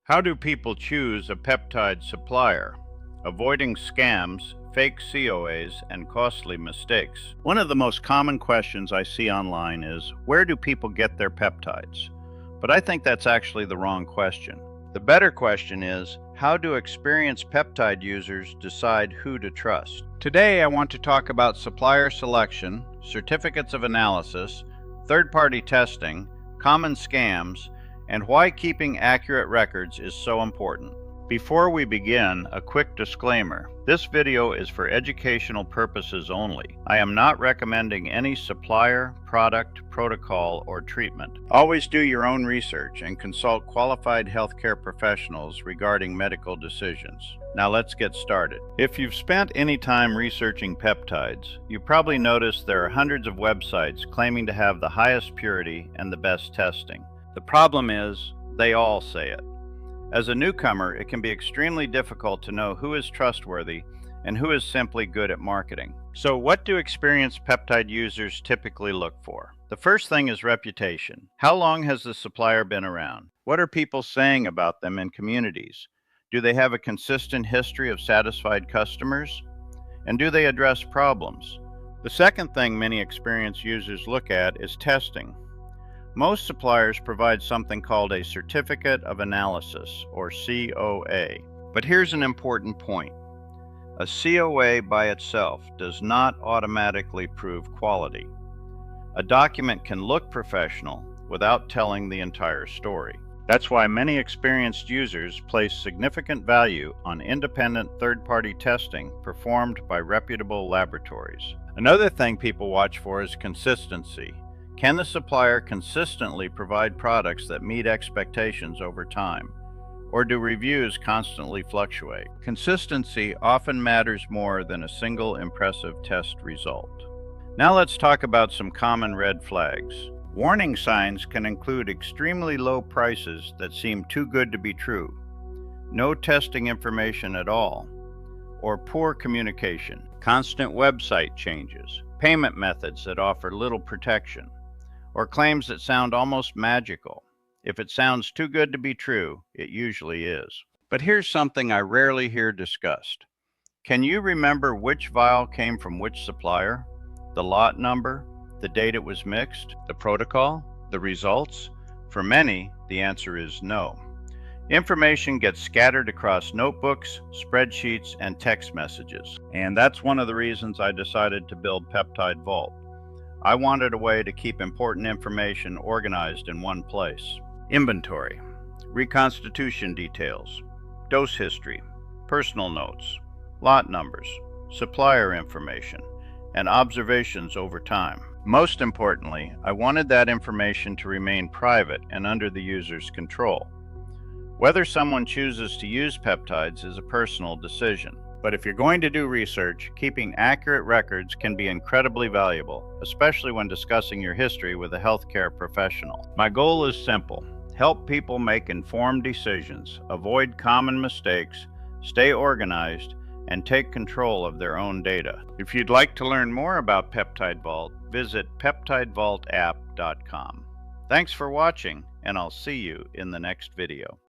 How do people choose a peptide supplier? Avoiding scams, fake COAs, and costly mistakes. One of the most common questions I see online is, where do people get their peptides? But I think that's actually the wrong question. The better question is, how do experienced peptide users decide who to trust? Today I want to talk about supplier selection, certificates of analysis, third-party testing, common scams, and why keeping accurate records is so important. Before we begin, a quick disclaimer. This video is for educational purposes only. I am not recommending any supplier, product, protocol, or treatment. Always do your own research and consult qualified healthcare professionals regarding medical decisions. Now let's get started. If you've spent any time researching peptides, you probably noticed there are hundreds of websites claiming to have the highest purity and the best testing. The problem is, they all say it. As a newcomer, it can be extremely difficult to know who is trustworthy and who is simply good at marketing. So what do experienced peptide users typically look for? The first thing is reputation. How long has the supplier been around? What are people saying about them in communities? Do they have a consistent history of satisfied customers? And do they address problems? The second thing many experienced users look at is testing. Most suppliers provide something called a Certificate of Analysis, or COA. But here's an important point. A COA by itself does not automatically prove quality. A document can look professional without telling the entire story. That's why many experienced users place significant value on independent third-party testing performed by reputable laboratories. Another thing people watch for is consistency. Can the supplier consistently provide products that meet expectations over time? Or do reviews constantly fluctuate? Consistency often matters more than a single impressive test result. Now let's talk about some common red flags. Warning signs can include extremely low prices that seem too good to be true, no testing information at all, or poor communication, constant website changes, payment methods that offer little protection, or claims that sound almost magical. If it sounds too good to be true, it usually is. But here's something I rarely hear discussed. Can you remember which vial came from which supplier? The lot number? The date it was mixed? The protocol? The results? For many, the answer is no. Information gets scattered across notebooks, spreadsheets, and text messages. And that's one of the reasons I decided to build Peptide Vault. I wanted a way to keep important information organized in one place. Inventory, reconstitution details, dose history, personal notes, lot numbers, supplier information, and observations over time. Most importantly, I wanted that information to remain private and under the user's control. Whether someone chooses to use peptides is a personal decision. But if you're going to do research, keeping accurate records can be incredibly valuable, especially when discussing your history with a healthcare professional. My goal is simple: help people make informed decisions, avoid common mistakes, stay organized, and take control of their own data. If you'd like to learn more about Peptide Vault, visit peptidevaultapp.com. Thanks for watching, and I'll see you in the next video.